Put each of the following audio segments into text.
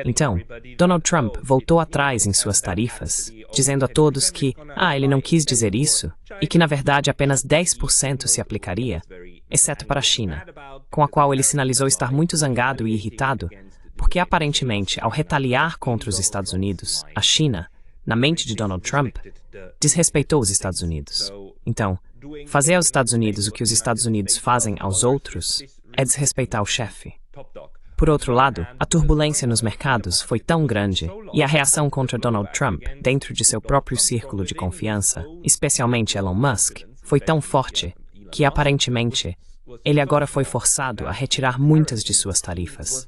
Então, Donald Trump voltou atrás em suas tarifas, dizendo a todos que, ele não quis dizer isso, e que na verdade apenas 10% se aplicaria, exceto para a China, com a qual ele sinalizou estar muito zangado e irritado, porque aparentemente, ao retaliar contra os Estados Unidos, a China, na mente de Donald Trump, desrespeitou os Estados Unidos. Então, fazer aos Estados Unidos o que os Estados Unidos fazem aos outros é desrespeitar o chefe. Por outro lado, a turbulência nos mercados foi tão grande e a reação contra Donald Trump dentro de seu próprio círculo de confiança, especialmente Elon Musk, foi tão forte que, aparentemente, ele agora foi forçado a retirar muitas de suas tarifas.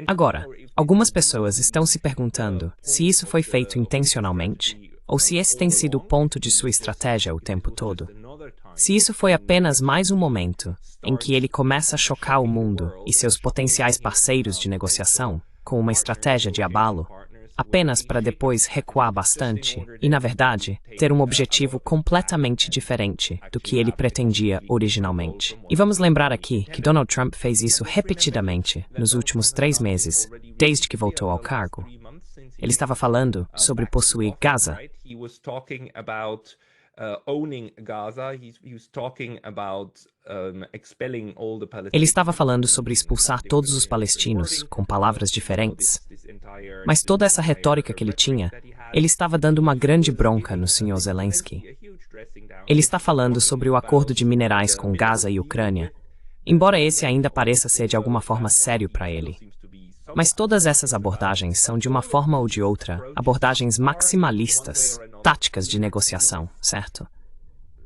Agora, algumas pessoas estão se perguntando se isso foi feito intencionalmente ou se esse tem sido o ponto de sua estratégia o tempo todo. Se isso foi apenas mais um momento em que ele começa a chocar o mundo e seus potenciais parceiros de negociação com uma estratégia de abalo, apenas para depois recuar bastante e, na verdade, ter um objetivo completamente diferente do que ele pretendia originalmente. E vamos lembrar aqui que Donald Trump fez isso repetidamente nos últimos 3 meses, desde que voltou ao cargo. Ele estava falando sobre possuir Gaza. Ele estava falando sobre expulsar todos os palestinos, com palavras diferentes. Mas toda essa retórica que ele tinha, ele estava dando uma grande bronca no Sr. Zelensky. Ele está falando sobre o acordo de minerais com Gaza e Ucrânia, embora esse ainda pareça ser de alguma forma sério para ele. Mas todas essas abordagens são, de uma forma ou de outra, abordagens maximalistas, táticas de negociação, certo?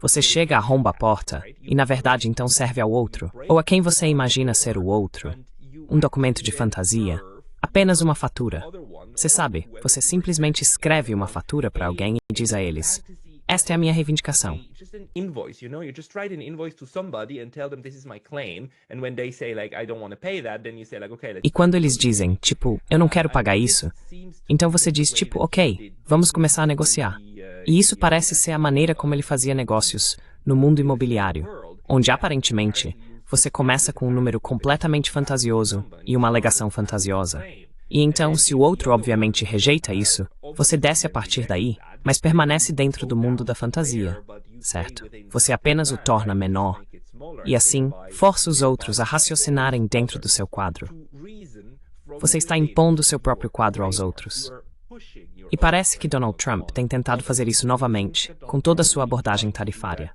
Você chega, arromba a porta, e na verdade então serve ao outro, ou a quem você imagina ser o outro. Um documento de fantasia, apenas uma fatura. Você sabe, você simplesmente escreve uma fatura para alguém e diz a eles: esta é a minha reivindicação. E quando eles dizem, tipo, eu não quero pagar isso, então você diz, tipo, ok, vamos começar a negociar. E isso parece ser a maneira como ele fazia negócios no mundo imobiliário, onde aparentemente você começa com um número completamente fantasioso e uma alegação fantasiosa. E então, se o outro obviamente rejeita isso, você desce a partir daí, mas permanece dentro do mundo da fantasia, certo? Você apenas o torna menor, e assim, força os outros a raciocinarem dentro do seu quadro. Você está impondo seu próprio quadro aos outros. E parece que Donald Trump tem tentado fazer isso novamente, com toda a sua abordagem tarifária.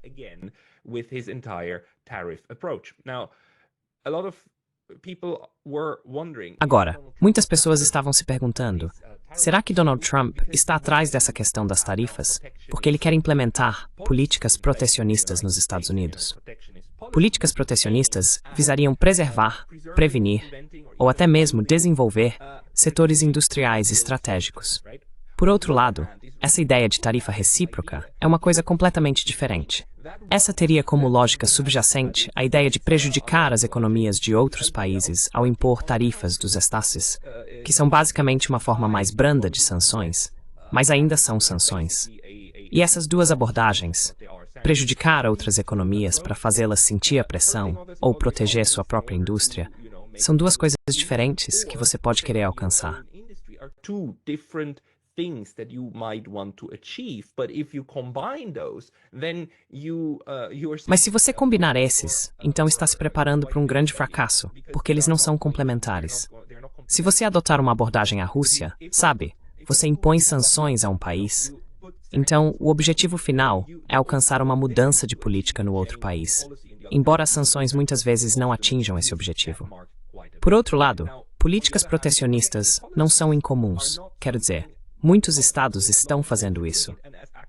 Agora, muitas pessoas estavam se perguntando, será que Donald Trump está atrás dessa questão das tarifas porque ele quer implementar políticas protecionistas nos Estados Unidos? Políticas protecionistas visariam preservar, prevenir ou até mesmo desenvolver setores industriais estratégicos. Por outro lado, essa ideia de tarifa recíproca é uma coisa completamente diferente. Essa teria como lógica subjacente a ideia de prejudicar as economias de outros países ao impor tarifas dos estados, que são basicamente uma forma mais branda de sanções, mas ainda são sanções. E essas duas abordagens, prejudicar outras economias para fazê-las sentir a pressão ou proteger sua própria indústria, são duas coisas diferentes que você pode querer alcançar. Mas se você combinar esses, então está se preparando para um grande fracasso, porque eles não são complementares. Se você adotar uma abordagem à Rússia, sabe, você impõe sanções a um país. Então, o objetivo final é alcançar uma mudança de política no outro país, embora as sanções muitas vezes não atinjam esse objetivo. Por outro lado, políticas protecionistas não são incomuns, quero dizer, muitos estados estão fazendo isso.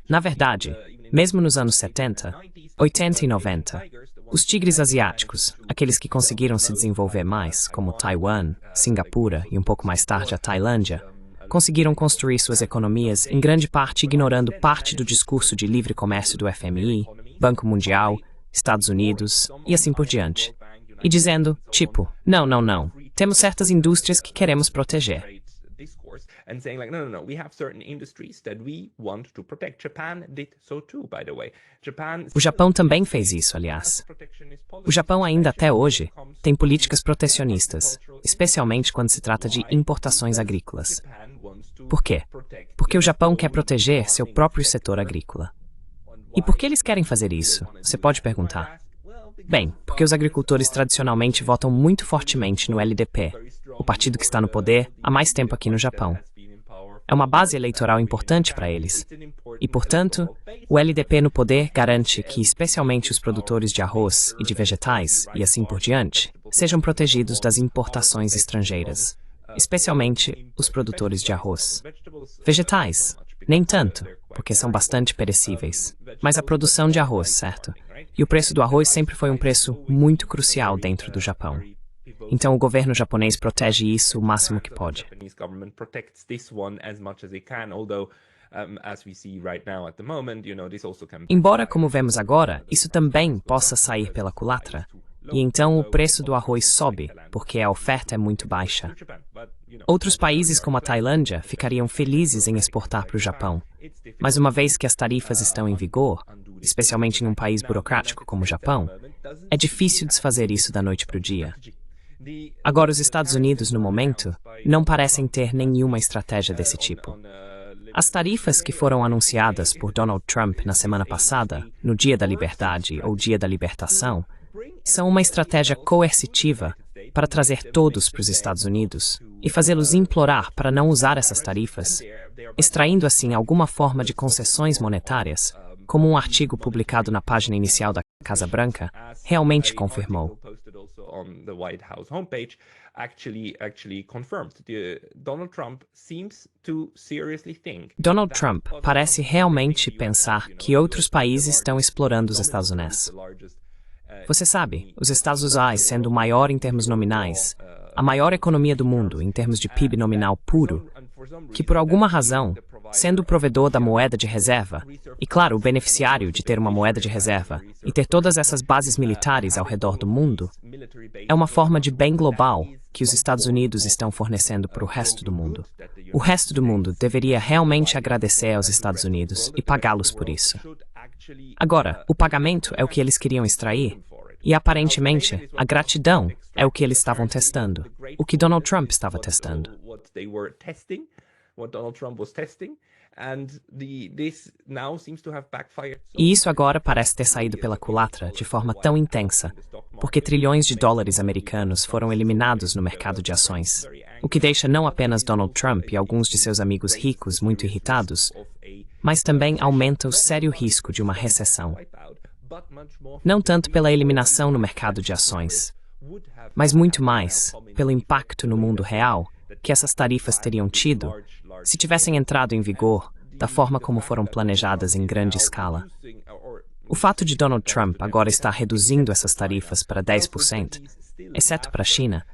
Na verdade, mesmo nos anos 70, 80 e 90, os tigres asiáticos, aqueles que conseguiram se desenvolver mais, como Taiwan, Singapura e um pouco mais tarde a Tailândia, conseguiram construir suas economias em grande parte ignorando parte do discurso de livre comércio do FMI, Banco Mundial, Estados Unidos e assim por diante. E dizendo, tipo, não, temos certas indústrias que queremos proteger. O Japão também fez isso, aliás. O Japão ainda até hoje tem políticas protecionistas, especialmente quando se trata de importações agrícolas. Por quê? Porque o Japão quer proteger seu próprio setor agrícola. E por que eles querem fazer isso? Você pode perguntar. Bem, porque os agricultores tradicionalmente votam muito fortemente no LDP, o partido que está no poder há mais tempo aqui no Japão. É uma base eleitoral importante para eles. E, portanto, o LDP no poder garante que, especialmente os produtores de arroz e de vegetais, e assim por diante, sejam protegidos das importações estrangeiras, especialmente os produtores de arroz. Vegetais, nem tanto, porque são bastante perecíveis. Mas a produção de arroz, certo? E o preço do arroz sempre foi um preço muito crucial dentro do Japão. Então o governo japonês protege isso o máximo que pode. Embora, como vemos agora, isso também possa sair pela culatra, e então o preço do arroz sobe, porque a oferta é muito baixa. Outros países como a Tailândia ficariam felizes em exportar para o Japão, mas uma vez que as tarifas estão em vigor, especialmente em um país burocrático como o Japão, é difícil desfazer isso da noite para o dia. Agora, os Estados Unidos, no momento, não parecem ter nenhuma estratégia desse tipo. As tarifas que foram anunciadas por Donald Trump na semana passada, no Dia da Liberdade ou Dia da Libertação, são uma estratégia coercitiva para trazer todos para os Estados Unidos e fazê-los implorar para não usar essas tarifas, extraindo assim alguma forma de concessões monetárias, como um artigo publicado na página inicial da Casa Branca realmente confirmou. Donald Trump parece realmente pensar que outros países estão explorando os Estados Unidos. Você sabe, os Estados Unidos sendo o maior em termos nominais, a maior economia do mundo em termos de PIB nominal puro, que por alguma razão, sendo o provedor da moeda de reserva, e claro, o beneficiário de ter uma moeda de reserva e ter todas essas bases militares ao redor do mundo, é uma forma de bem global que os Estados Unidos estão fornecendo para o resto do mundo. O resto do mundo deveria realmente agradecer aos Estados Unidos e pagá-los por isso. Agora, o pagamento é o que eles queriam extrair, e aparentemente, a gratidão é o que eles estavam testando, o que Donald Trump estava testando. E isso agora parece ter saído pela culatra de forma tão intensa, porque trilhões de dólares americanos foram eliminados no mercado de ações, o que deixa não apenas Donald Trump e alguns de seus amigos ricos muito irritados, mas também aumenta o sério risco de uma recessão. Não tanto pela eliminação no mercado de ações, mas muito mais pelo impacto no mundo real que essas tarifas teriam tido se tivessem entrado em vigor da forma como foram planejadas em grande escala. O fato de Donald Trump agora estar reduzindo essas tarifas para 10%, exceto para a China,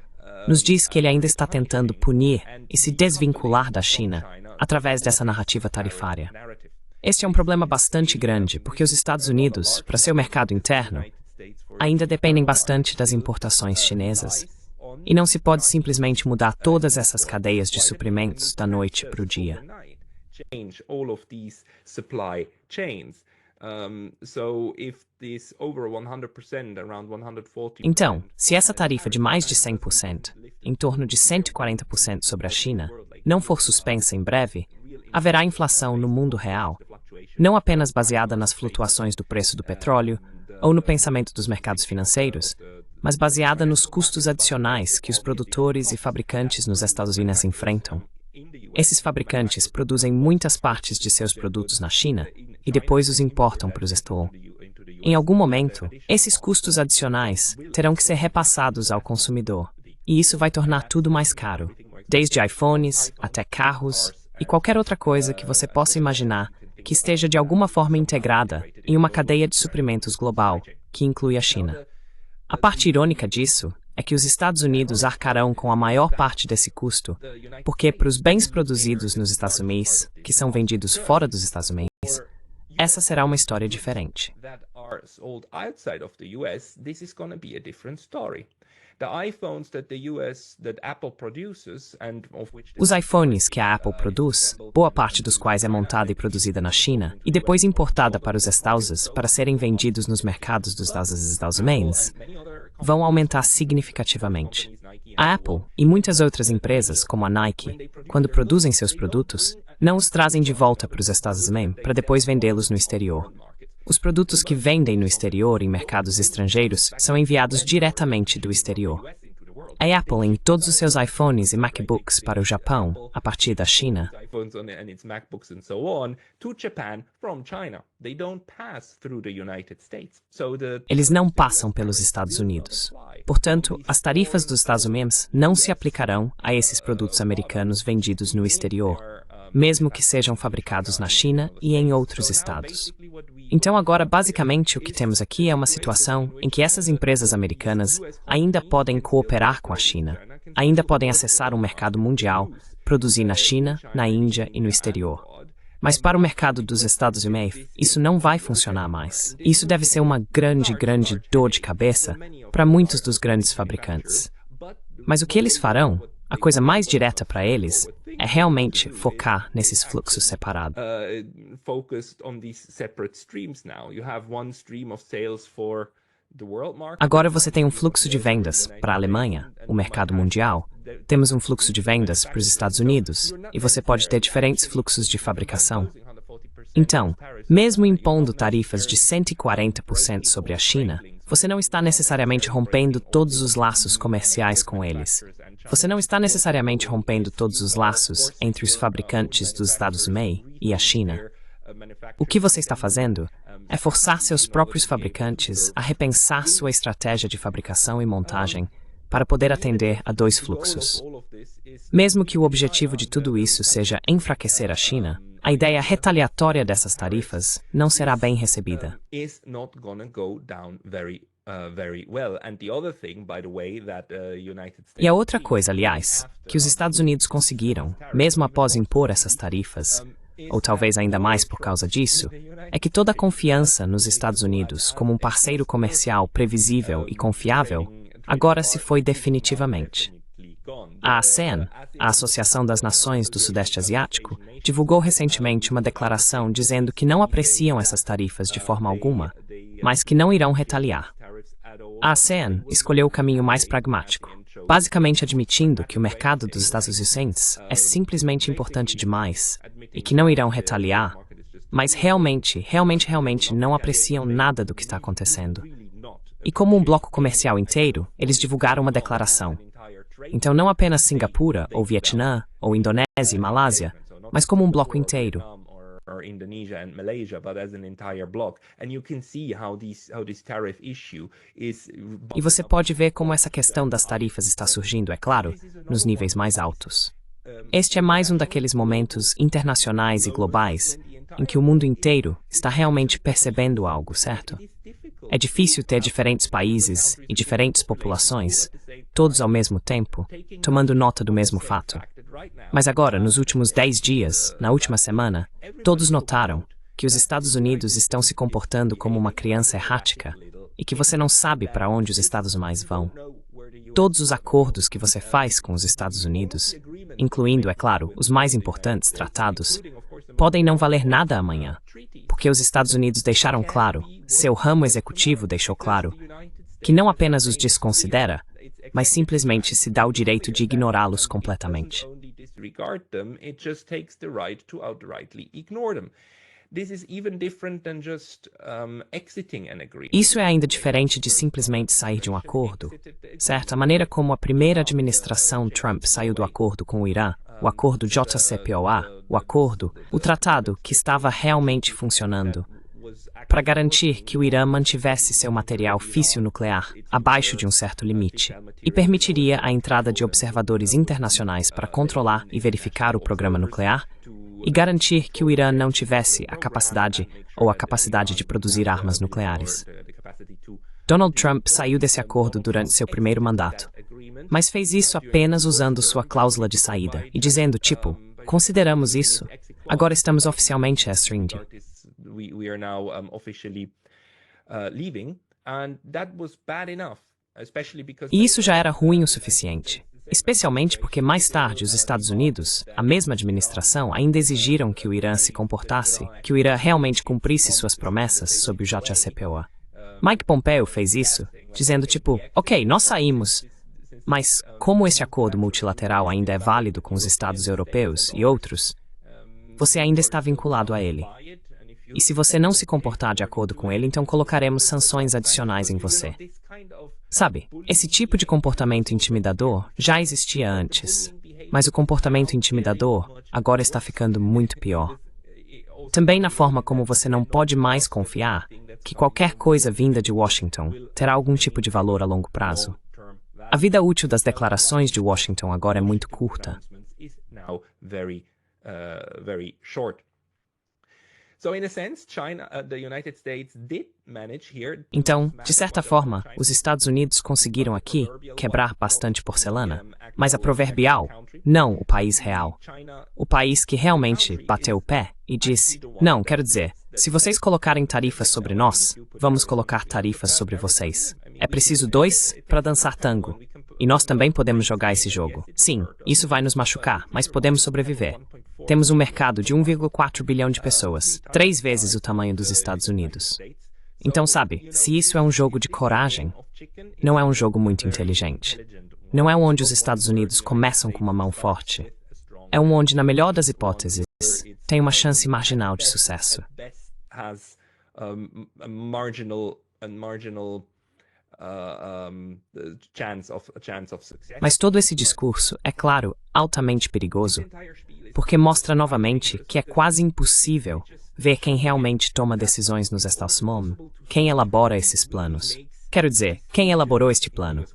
nos diz que ele ainda está tentando punir e se desvincular da China através dessa narrativa tarifária. Este é um problema bastante grande, porque os Estados Unidos, para seu mercado interno, ainda dependem bastante das importações chinesas. E não se pode simplesmente mudar todas essas cadeias de suprimentos da noite para o dia. Então, se essa tarifa de mais de 100%, em torno de 140% sobre a China, não for suspensa em breve, haverá inflação no mundo real, não apenas baseada nas flutuações do preço do petróleo ou no pensamento dos mercados financeiros, mas baseada nos custos adicionais que os produtores e fabricantes nos Estados Unidos enfrentam. Esses fabricantes produzem muitas partes de seus produtos na China e depois os importam para os Estados Unidos. Em algum momento, esses custos adicionais terão que ser repassados ao consumidor, e isso vai tornar tudo mais caro, desde iPhones até carros e qualquer outra coisa que você possa imaginar que esteja de alguma forma integrada em uma cadeia de suprimentos global, que inclui a China. A parte irônica disso é que os Estados Unidos arcarão com a maior parte desse custo, porque para os bens produzidos nos Estados Unidos, que são vendidos fora dos Estados Unidos, essa será uma história diferente. Os iPhones que a Apple produz, boa parte dos quais é montada e produzida na China, e depois importada para os Estados para serem vendidos nos mercados dos Estados Unidos, vão aumentar significativamente. A Apple e muitas outras empresas, como a Nike, quando produzem seus produtos, não os trazem de volta para os Estados Unidos para depois vendê-los no exterior. Os produtos que vendem no exterior em mercados estrangeiros são enviados diretamente do exterior. A Apple em todos os seus iPhones e MacBooks para o Japão, a partir da China, eles não passam pelos Estados Unidos. Portanto, as tarifas dos Estados Unidos não se aplicarão a esses produtos americanos vendidos no exterior, mesmo que sejam fabricados na China e em outros estados. Então agora, basicamente, o que temos aqui é uma situação em que essas empresas americanas ainda podem cooperar com a China, ainda podem acessar um mercado mundial, produzir na China, na Índia e no exterior. Mas para o mercado dos Estados Unidos, isso não vai funcionar mais. Isso deve ser uma grande dor de cabeça para muitos dos grandes fabricantes. Mas o que eles farão? A coisa mais direta para eles é realmente focar nesses fluxos separados. Agora você tem um fluxo de vendas para a Alemanha, o mercado mundial. Temos um fluxo de vendas para os Estados Unidos, e você pode ter diferentes fluxos de fabricação. Então, mesmo impondo tarifas de 140% sobre a China, você não está necessariamente rompendo todos os laços comerciais com eles. Você não está necessariamente rompendo todos os laços entre os fabricantes dos Estados Unidos e a China. O que você está fazendo é forçar seus próprios fabricantes a repensar sua estratégia de fabricação e montagem para poder atender a dois fluxos. Mesmo que o objetivo de tudo isso seja enfraquecer a China, a ideia retaliatória dessas tarifas não será bem recebida. E a outra coisa, aliás, que os Estados Unidos conseguiram, mesmo após impor essas tarifas, ou talvez ainda mais por causa disso, é que toda a confiança nos Estados Unidos como um parceiro comercial previsível e confiável agora se foi definitivamente. A ASEAN, a Associação das Nações do Sudeste Asiático, divulgou recentemente uma declaração dizendo que não apreciam essas tarifas de forma alguma, mas que não irão retaliar. A ASEAN escolheu o caminho mais pragmático, basicamente admitindo que o mercado dos Estados Unidos é simplesmente importante demais e que não irão retaliar, mas realmente não apreciam nada do que está acontecendo. E como um bloco comercial inteiro, eles divulgaram uma declaração. Então não apenas Singapura, ou Vietnã, ou Indonésia e Malásia, mas como um bloco inteiro. E você pode ver como essa questão das tarifas está surgindo, é claro, nos níveis mais altos. Este é mais um daqueles momentos internacionais e globais em que o mundo inteiro está realmente percebendo algo, certo? É difícil ter diferentes países e diferentes populações, todos ao mesmo tempo, tomando nota do mesmo fato. Mas agora, nos últimos 10 dias, na última semana, todos notaram que os Estados Unidos estão se comportando como uma criança errática e que você não sabe para onde os Estados mais vão. Todos os acordos que você faz com os Estados Unidos, incluindo, é claro, os mais importantes tratados, podem não valer nada amanhã, porque os Estados Unidos deixaram claro, seu ramo executivo deixou claro, que não apenas os desconsidera, mas simplesmente se dá o direito de ignorá-los completamente. Isso é ainda diferente de simplesmente sair de um acordo, certo? A maneira como a primeira administração Trump saiu do acordo com o Irã, o acordo JCPOA, o tratado que estava realmente funcionando, para garantir que o Irã mantivesse seu material físsil-nuclear abaixo de um certo limite e permitiria a entrada de observadores internacionais para controlar e verificar o programa nuclear e garantir que o Irã não tivesse a capacidade de produzir armas nucleares. Donald Trump saiu desse acordo durante seu primeiro mandato, mas fez isso apenas usando sua cláusula de saída e dizendo, tipo, consideramos isso, agora estamos oficialmente extraindo. E isso já era ruim o suficiente. Especialmente porque mais tarde os Estados Unidos, a mesma administração, ainda exigiram que o Irã se comportasse, que o Irã realmente cumprisse suas promessas sob o JCPOA. Mike Pompeo fez isso, dizendo tipo, ok, nós saímos, mas como esse acordo multilateral ainda é válido com os Estados europeus e outros, você ainda está vinculado a ele. E se você não se comportar de acordo com ele, então colocaremos sanções adicionais em você. Sabe, esse tipo de comportamento intimidador já existia antes, mas o comportamento intimidador agora está ficando muito pior. Também na forma como você não pode mais confiar que qualquer coisa vinda de Washington terá algum tipo de valor a longo prazo. A vida útil das declarações de Washington agora é muito curta. Então, de certa forma, os Estados Unidos conseguiram aqui quebrar bastante porcelana, mas a proverbial, não o país real. O país que realmente bateu o pé e disse, não, quero dizer, se vocês colocarem tarifas sobre nós, vamos colocar tarifas sobre vocês. É preciso dois para dançar tango. E nós também podemos jogar esse jogo. Sim, isso vai nos machucar, mas podemos sobreviver. Temos um mercado de 1,4 bilhão de pessoas, 3 vezes o tamanho dos Estados Unidos. Então, sabe, se isso é um jogo de coragem, não é um jogo muito inteligente. Não é onde os Estados Unidos começam com uma mão forte. É onde, na melhor das hipóteses, tem uma chance marginal de sucesso. Mas todo esse discurso é, claro, altamente perigoso, porque mostra novamente que é quase impossível ver quem realmente toma decisões nos Estados Unidos, quem elabora esses planos. Quero dizer, quem elaborou este plano.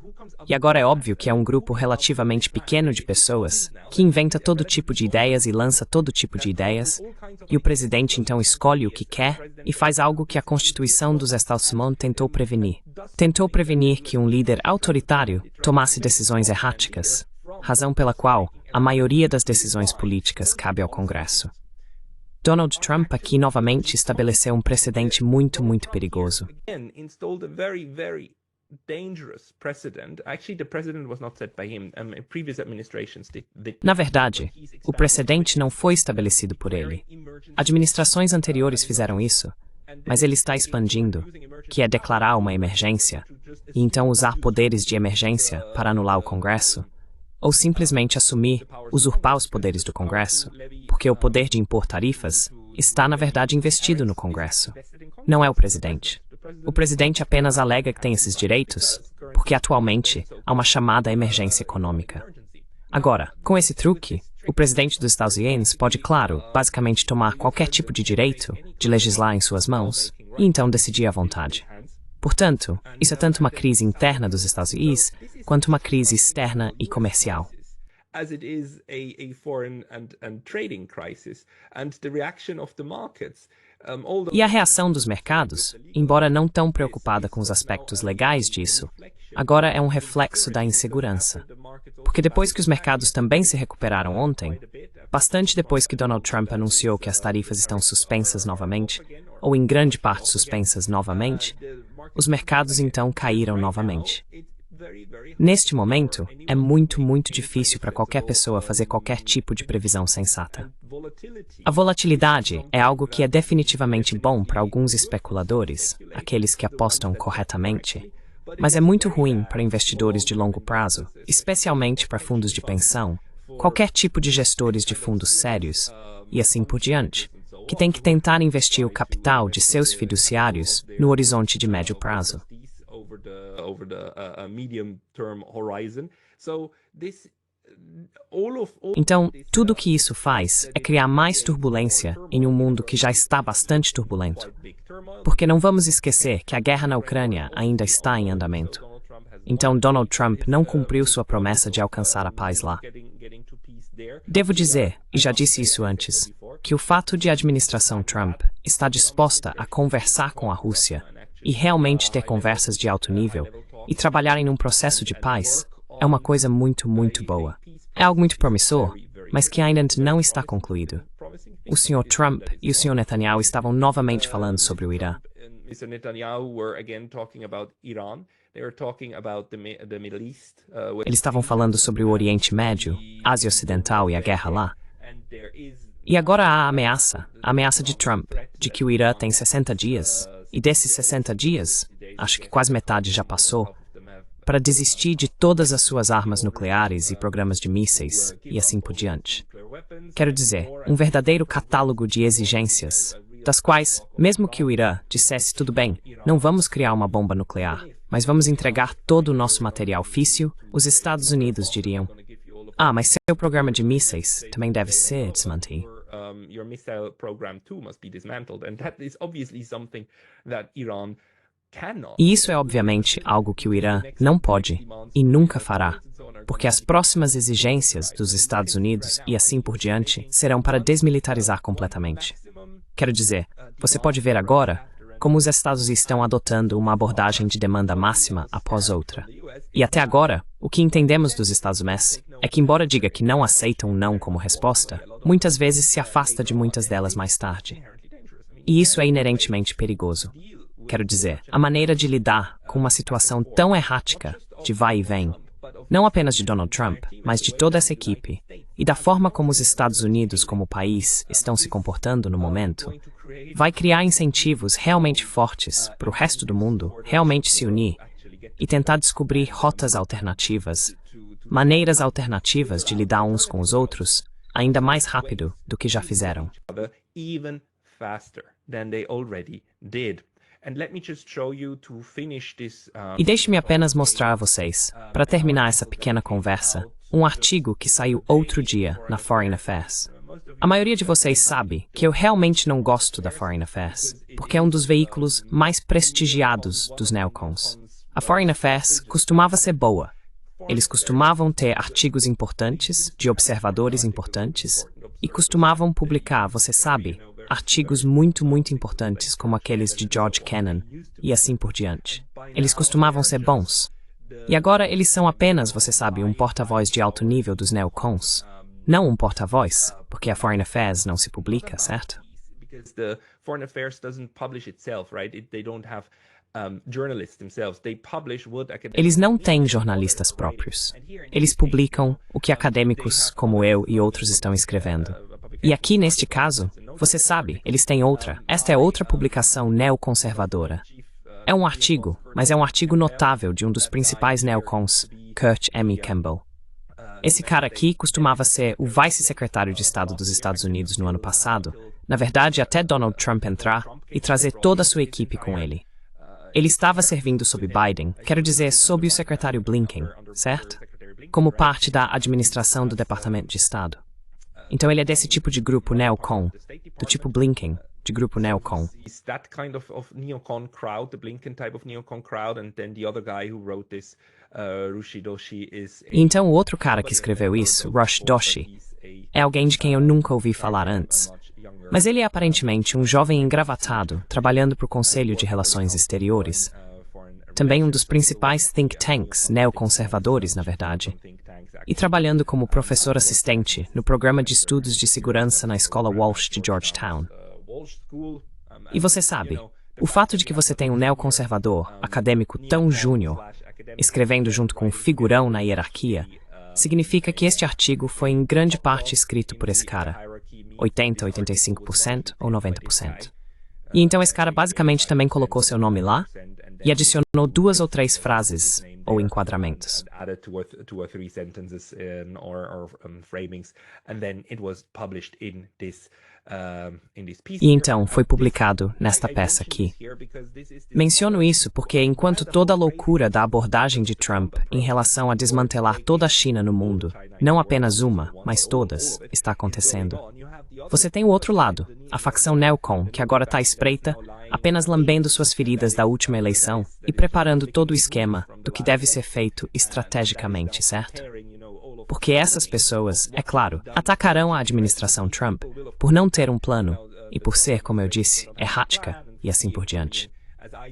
E agora é óbvio que é um grupo relativamente pequeno de pessoas que inventa todo tipo de ideias e lança todo tipo de ideias, e o presidente então escolhe o que quer e faz algo que a Constituição dos Estados Unidos tentou prevenir. Tentou prevenir que um líder autoritário tomasse decisões erráticas, razão pela qual a maioria das decisões políticas cabe ao Congresso. Donald Trump aqui novamente estabeleceu um precedente muito, muito perigoso. Na verdade, o precedente não foi estabelecido por ele. Administrações anteriores fizeram isso, mas ele está expandindo, que é declarar uma emergência, e então usar poderes de emergência para anular o Congresso, ou simplesmente assumir, usurpar os poderes do Congresso, porque o poder de impor tarifas está, na verdade, investido no Congresso. Não é o presidente. O presidente apenas alega que tem esses direitos, porque atualmente há uma chamada emergência econômica. Agora, com esse truque, o presidente dos Estados Unidos pode, claro, basicamente tomar qualquer tipo de direito de legislar em suas mãos e então decidir à vontade. Portanto, isso é tanto uma crise interna dos Estados Unidos quanto uma crise externa e comercial. E a reação dos mercados, embora não tão preocupada com os aspectos legais disso, agora é um reflexo da insegurança. Porque depois que os mercados também se recuperaram ontem, bastante depois que Donald Trump anunciou que as tarifas estão suspensas novamente, ou em grande parte suspensas novamente, os mercados então caíram novamente. Neste momento, é muito, muito difícil para qualquer pessoa fazer qualquer tipo de previsão sensata. A volatilidade é algo que é definitivamente bom para alguns especuladores, aqueles que apostam corretamente, mas é muito ruim para investidores de longo prazo, especialmente para fundos de pensão, qualquer tipo de gestores de fundos sérios, e assim por diante, que têm que tentar investir o capital de seus fiduciários no horizonte de médio prazo. Então, tudo o que isso faz é criar mais turbulência em um mundo que já está bastante turbulento. Porque não vamos esquecer que a guerra na Ucrânia ainda está em andamento. Então, Donald Trump não cumpriu sua promessa de alcançar a paz lá. Devo dizer, e já disse isso antes, que o fato de a administração Trump estar disposta a conversar com a Rússia e realmente ter conversas de alto nível e trabalharem num processo de paz é uma coisa muito, muito boa. É algo muito promissor, mas que ainda não está concluído. O Sr. Trump e o Sr. Netanyahu estavam novamente falando sobre o Irã. Mr. Netanyahu were again talking about Iran. They were talking about the Middle East. Eles estavam falando sobre o Oriente Médio, Ásia Ocidental e a guerra lá. E agora há a ameaça de Trump, de que o Irã tem 60 dias, e desses 60 dias, acho que quase metade já passou, para desistir de todas as suas armas nucleares e programas de mísseis, e assim por diante. Quero dizer, um verdadeiro catálogo de exigências, das quais, mesmo que o Irã dissesse tudo bem, não vamos criar uma bomba nuclear, mas vamos entregar todo o nosso material físsil, os Estados Unidos diriam, mas seu programa de mísseis também deve ser desmantelado. Your missile program too must be dismantled, and that is obviously something that Iran cannot. E isso é obviamente algo que o Irã não pode e nunca fará, porque as próximas exigências dos Estados Unidos e assim por diante serão para desmilitarizar completamente. Quero dizer, você pode ver agora como os Estados estão adotando uma abordagem de demanda máxima após outra. E até agora, o que entendemos dos Estados Unidos é que, embora diga que não aceitam um não como resposta, muitas vezes se afasta de muitas delas mais tarde. E isso é inerentemente perigoso. Quero dizer, a maneira de lidar com uma situação tão errática, de vai e vem, não apenas de Donald Trump, mas de toda essa equipe, e da forma como os Estados Unidos como país estão se comportando no momento, vai criar incentivos realmente fortes para o resto do mundo realmente se unir e tentar descobrir rotas alternativas, maneiras alternativas de lidar uns com os outros, ainda mais rápido do que já fizeram. E deixe-me apenas mostrar a vocês, para terminar essa pequena conversa, um artigo que saiu outro dia na Foreign Affairs. A maioria de vocês sabe que eu realmente não gosto da Foreign Affairs, porque é um dos veículos mais prestigiados dos neocons. A Foreign Affairs costumava ser boa. Eles costumavam ter artigos importantes, de observadores importantes, e costumavam publicar, você sabe, artigos muito importantes como aqueles de George Kennan, e assim por diante. Eles costumavam ser bons. E agora eles são apenas, você sabe, um porta-voz de alto nível dos neocons. Não um porta-voz, porque a Foreign Affairs não se publica, certo? Eles não têm jornalistas próprios. Eles publicam o que acadêmicos como eu e outros estão escrevendo. E aqui, neste caso, você sabe, eles têm outra. Esta é outra publicação neoconservadora. É um artigo, mas é um artigo notável de um dos principais neocons, Kurt M. Campbell. Esse cara aqui costumava ser o vice-secretário de Estado dos Estados Unidos no ano passado, na verdade até Donald Trump entrar e trazer toda a sua equipe com ele. Ele estava servindo sob Biden, quero dizer, sob o secretário Blinken, certo? Como parte da administração do Departamento de Estado. Então ele é desse tipo de grupo neocon, do tipo Blinken, de grupo neocon. E então o outro cara que escreveu isso, Rush Doshi, é alguém de quem eu nunca ouvi falar antes. Mas ele é aparentemente um jovem engravatado, trabalhando para o Conselho de Relações Exteriores. Também um dos principais think tanks neoconservadores, na verdade. E trabalhando como professor assistente no programa de estudos de segurança na Escola Walsh de Georgetown. E você sabe, o fato de que você tem um neoconservador, acadêmico tão júnior, escrevendo junto com um figurão na hierarquia, significa que este artigo foi em grande parte escrito por esse cara. 80%, 85% ou 90%. E então esse cara basicamente também colocou seu nome lá e adicionou 2 ou 3 frases ou enquadramentos. E então foi publicado nesta peça aqui. Menciono isso porque enquanto toda a loucura da abordagem de Trump em relação a desmantelar toda a China no mundo, não apenas uma, mas todas, está acontecendo, você tem o outro lado, a facção neocon, que agora está à espreita, apenas lambendo suas feridas da última eleição e preparando todo o esquema do que deve ser feito estrategicamente, certo? Porque essas pessoas, é claro, atacarão a administração Trump por não ter um plano e por ser, como eu disse, errática e assim por diante.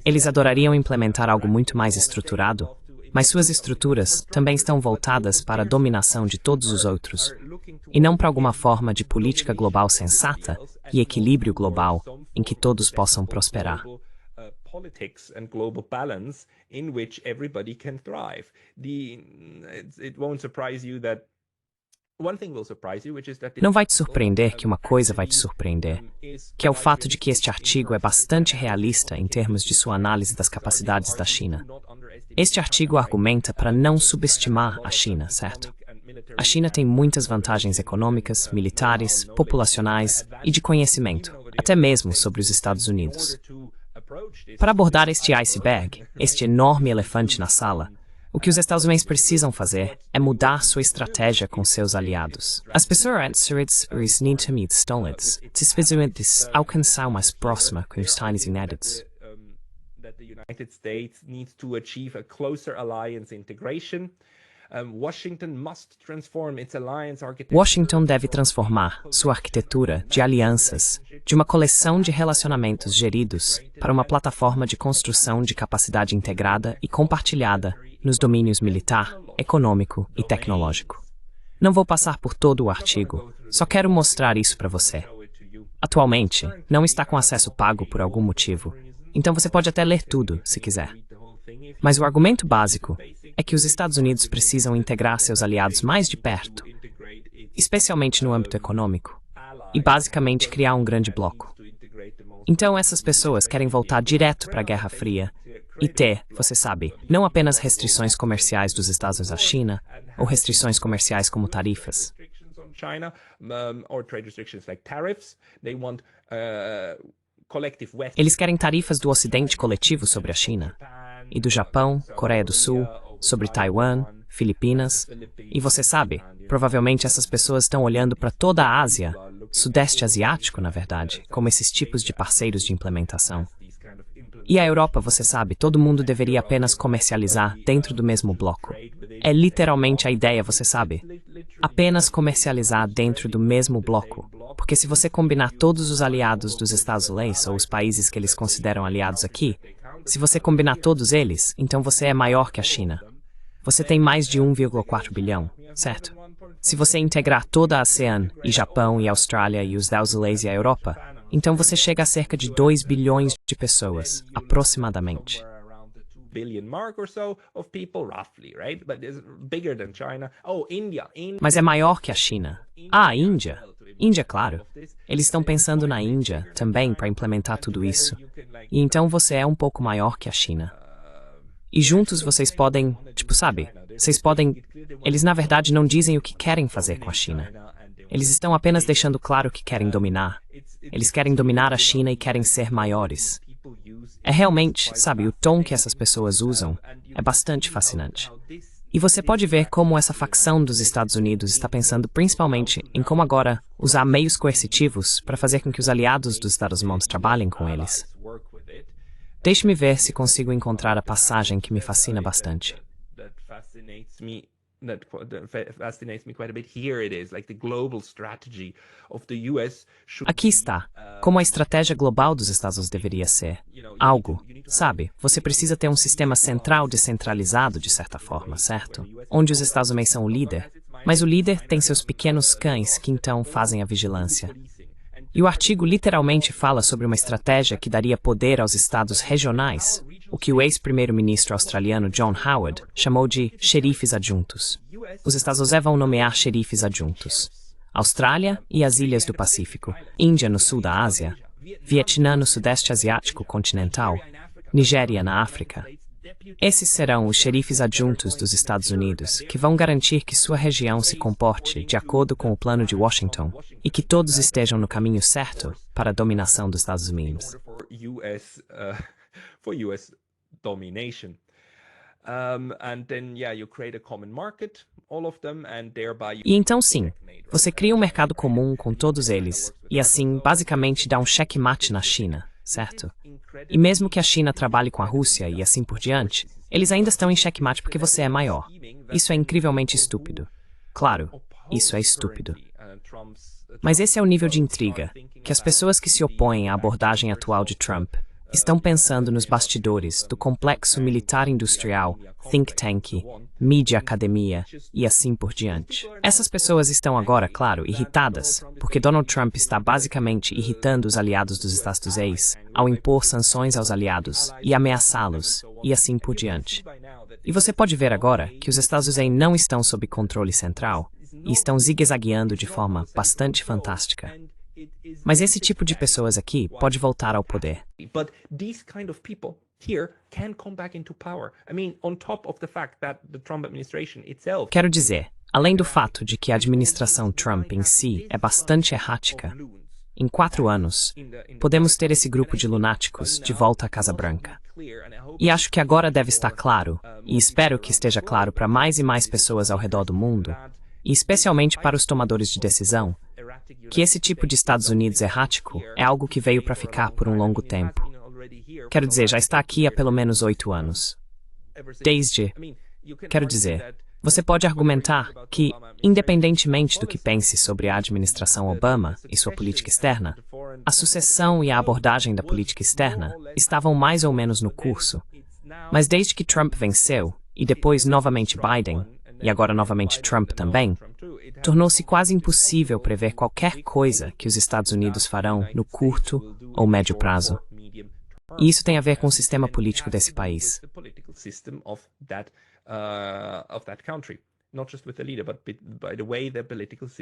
Eles adorariam implementar algo muito mais estruturado, mas suas estruturas também estão voltadas para a dominação de todos os outros, e não para alguma forma de política global sensata e equilíbrio global em que todos possam prosperar. politics and global balance in which everybody can thrive. It won't surprise you that one thing will surprise you, which is that Não vai te surpreender que uma coisa vai te surpreender, que é o fato de que este artigo é bastante realista em termos de sua análise das capacidades da China. Este artigo argumenta para não subestimar a China, certo? A China tem muitas vantagens econômicas, militares, populacionais e de conhecimento, até mesmo sobre os Estados Unidos. Para abordar este iceberg, este enorme elefante na sala, o que os Estados Unidos precisam fazer é mudar sua estratégia com seus aliados. As pessoas need alcançar mais próxima com os Estados Unidos. That the United States needs to achieve a closer alliance integration. Washington must transform its alliance architecture. Washington deve transformar sua arquitetura de alianças de uma coleção de relacionamentos geridos para uma plataforma de construção de capacidade integrada e compartilhada nos domínios militar, econômico e tecnológico. Não vou passar por todo o artigo, só quero mostrar isso para você. Atualmente, não está com acesso pago por algum motivo, então você pode até ler tudo, se quiser. Mas o argumento básico é que os Estados Unidos precisam integrar seus aliados mais de perto, especialmente no âmbito econômico, e basicamente criar um grande bloco. Então essas pessoas querem voltar direto para a Guerra Fria e ter, você sabe, não apenas restrições comerciais dos Estados Unidos à China, ou restrições comerciais como tarifas. Eles querem tarifas do Ocidente coletivo sobre a China, e do Japão, Coreia do Sul, sobre Taiwan, Filipinas, e você sabe, provavelmente essas pessoas estão olhando para toda a Ásia, Sudeste Asiático, na verdade, como esses tipos de parceiros de implementação. E a Europa, você sabe, todo mundo deveria apenas comercializar dentro do mesmo bloco. É literalmente a ideia, você sabe. Apenas comercializar dentro do mesmo bloco. Porque se você combinar todos os aliados dos Estados Unidos, ou os países que eles consideram aliados aqui, se você combinar todos eles, então você é maior que a China. Você tem mais de 1,4 bilhão, certo? Se você integrar toda a ASEAN, e Japão, e Austrália, e os Estados Unidos e a Europa, então você chega a cerca de 2 bilhões de pessoas, aproximadamente. Mas é maior que a China. Ah, a Índia. Índia, claro. Eles estão pensando na Índia também para implementar tudo isso. E então você é um pouco maior que a China. E juntos vocês podem, sabe, vocês podem... Eles na verdade não dizem o que querem fazer com a China. Eles estão apenas deixando claro que querem dominar. Eles querem dominar a China e querem ser maiores. É realmente, sabe, o tom que essas pessoas usam é bastante fascinante. E você pode ver como essa facção dos Estados Unidos está pensando principalmente em como agora usar meios coercitivos para fazer com que os aliados dos Estados Unidos trabalhem com eles. Deixe-me ver se consigo encontrar a passagem que me fascina bastante. Aqui está, como a estratégia global dos Estados Unidos deveria ser. Algo, sabe, você precisa ter um sistema central descentralizado de certa forma, certo? Onde os Estados Unidos são o líder, mas o líder tem seus pequenos cães que então fazem a vigilância. E o artigo literalmente fala sobre uma estratégia que daria poder aos estados regionais, o que o ex-primeiro-ministro australiano John Howard chamou de xerifes adjuntos. Os Estados Unidos vão nomear xerifes adjuntos. Austrália e as ilhas do Pacífico, Índia no sul da Ásia, Vietnã no sudeste asiático continental, Nigéria na África. Esses serão os xerifes adjuntos dos Estados Unidos, que vão garantir que sua região se comporte de acordo com o plano de Washington e que todos estejam no caminho certo para a dominação dos Estados Unidos. E então sim, você cria um mercado comum com todos eles, e assim, basicamente dá um checkmate na China, certo? E mesmo que a China trabalhe com a Rússia e assim por diante, eles ainda estão em checkmate porque você é maior. Isso é incrivelmente estúpido. Claro, isso é estúpido. Mas esse é o nível de intriga que as pessoas que se opõem à abordagem atual de Trump estão pensando nos bastidores do complexo militar-industrial, think tank, mídia academia e assim por diante. Essas pessoas estão agora, claro, irritadas, porque Donald Trump está basicamente irritando os aliados dos Estados Unidos ao impor sanções aos aliados e ameaçá-los e assim por diante. E você pode ver agora que os Estados Unidos não estão sob controle central e estão zigue-zagueando de forma bastante fantástica. Mas esse tipo de pessoas aqui pode voltar ao poder. Quero dizer, além do fato de que a administração Trump em si é bastante errática, em 4 anos, podemos ter esse grupo de lunáticos de volta à Casa Branca. E acho que agora deve estar claro, e espero que esteja claro para mais e mais pessoas ao redor do mundo, e especialmente para os tomadores de decisão, que esse tipo de Estados Unidos errático é algo que veio para ficar por um longo tempo. Quero dizer, já está aqui há pelo menos 8 anos. Quero dizer, você pode argumentar que, independentemente do que pense sobre a administração Obama e sua política externa, a sucessão e a abordagem da política externa estavam mais ou menos no curso. Mas desde que Trump venceu, e depois novamente Biden, e agora novamente Trump também, tornou-se quase impossível prever qualquer coisa que os Estados Unidos farão no curto ou médio prazo. E isso tem a ver com o sistema político desse país.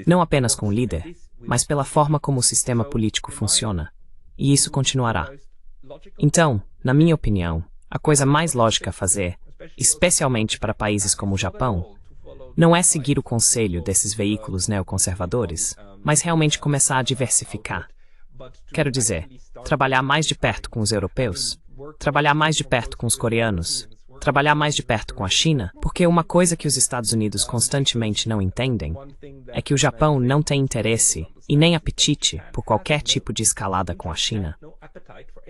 Não apenas com o líder, mas pela forma como o sistema político funciona. E isso continuará. Então, na minha opinião, a coisa mais lógica a fazer, especialmente para países como o Japão, não é seguir o conselho desses veículos neoconservadores, mas realmente começar a diversificar. Quero dizer, trabalhar mais de perto com os europeus, trabalhar mais de perto com os coreanos, trabalhar mais de perto com a China, porque uma coisa que os Estados Unidos constantemente não entendem é que o Japão não tem interesse e nem apetite por qualquer tipo de escalada com a China.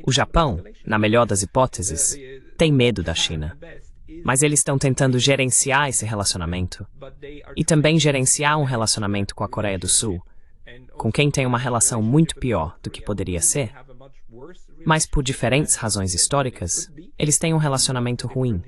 O Japão, na melhor das hipóteses, tem medo da China. Mas eles estão tentando gerenciar esse relacionamento. E também gerenciar um relacionamento com a Coreia do Sul, com quem tem uma relação muito pior do que poderia ser. Mas por diferentes razões históricas, eles têm um relacionamento ruim.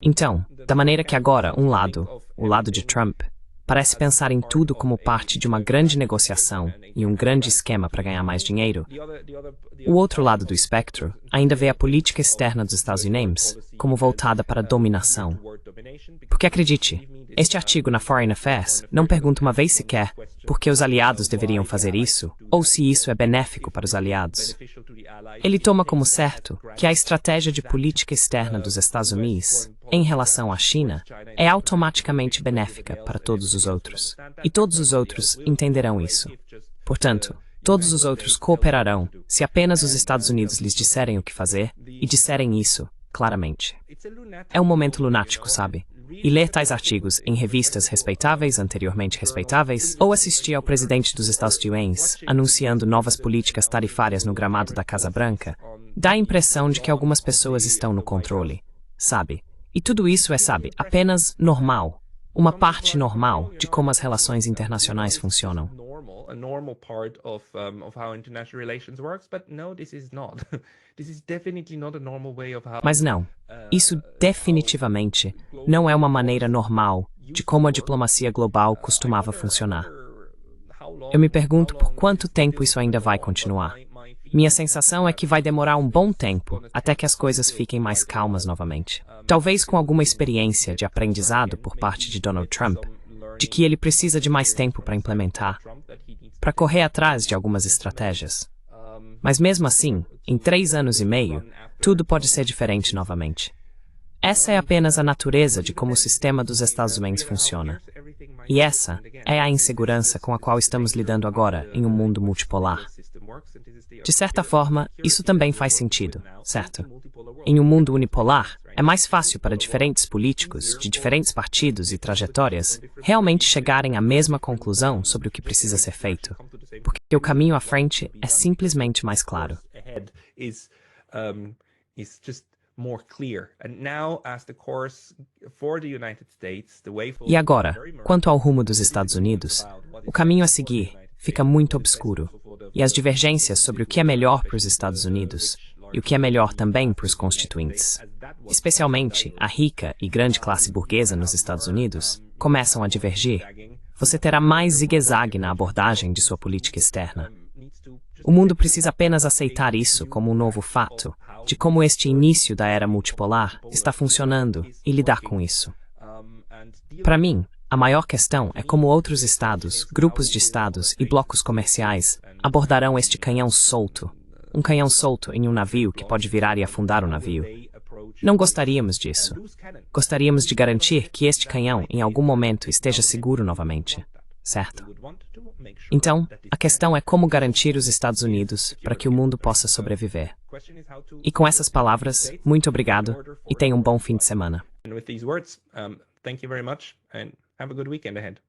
Então, da maneira que agora um lado, o lado de Trump, parece pensar em tudo como parte de uma grande negociação e um grande esquema para ganhar mais dinheiro, o outro lado do espectro ainda vê a política externa dos Estados Unidos como voltada para a dominação. Porque acredite, este artigo na Foreign Affairs não pergunta uma vez sequer por que os aliados deveriam fazer isso ou se isso é benéfico para os aliados. Ele toma como certo que a estratégia de política externa dos Estados Unidos em relação à China é automaticamente benéfica para todos os outros. E todos os outros entenderão isso. Portanto, todos os outros cooperarão se apenas os Estados Unidos lhes disserem o que fazer e disserem isso claramente. É um momento lunático, sabe? E ler tais artigos em revistas respeitáveis, anteriormente respeitáveis, ou assistir ao presidente dos Estados Unidos anunciando novas políticas tarifárias no gramado da Casa Branca, dá a impressão de que algumas pessoas estão no controle, sabe? E tudo isso é, sabe, apenas normal. Uma parte normal de como as relações internacionais funcionam. Mas não, isso definitivamente não é uma maneira normal de como a diplomacia global costumava funcionar. Eu me pergunto por quanto tempo isso ainda vai continuar. Minha sensação é que vai demorar um bom tempo até que as coisas fiquem mais calmas novamente. Talvez com alguma experiência de aprendizado por parte de Donald Trump, de que ele precisa de mais tempo para implementar, para correr atrás de algumas estratégias. Mas mesmo assim, em 3 anos e meio, tudo pode ser diferente novamente. Essa é apenas a natureza de como o sistema dos Estados Unidos funciona. E essa é a insegurança com a qual estamos lidando agora em um mundo multipolar. De certa forma, isso também faz sentido, certo? Em um mundo unipolar, é mais fácil para diferentes políticos, de diferentes partidos e trajetórias, realmente chegarem à mesma conclusão sobre o que precisa ser feito, porque o caminho à frente é simplesmente mais claro. E agora, quanto ao rumo dos Estados Unidos, o caminho a seguir fica muito obscuro, e as divergências sobre o que é melhor para os Estados Unidos e o que é melhor também para os constituintes, especialmente a rica e grande classe burguesa nos Estados Unidos, começam a divergir, você terá mais zigue-zague na abordagem de sua política externa. O mundo precisa apenas aceitar isso como um novo fato, de como este início da era multipolar está funcionando e lidar com isso. Para mim, a maior questão é como outros estados, grupos de estados e blocos comerciais abordarão este canhão solto. Um canhão solto em um navio que pode virar e afundar o navio. Não gostaríamos disso. Gostaríamos de garantir que este canhão, em algum momento, esteja seguro novamente. Certo? Então, a questão é como garantir os Estados Unidos para que o mundo possa sobreviver. E com essas palavras, muito obrigado e tenha um bom fim de semana. Thank you very much and have a good weekend ahead.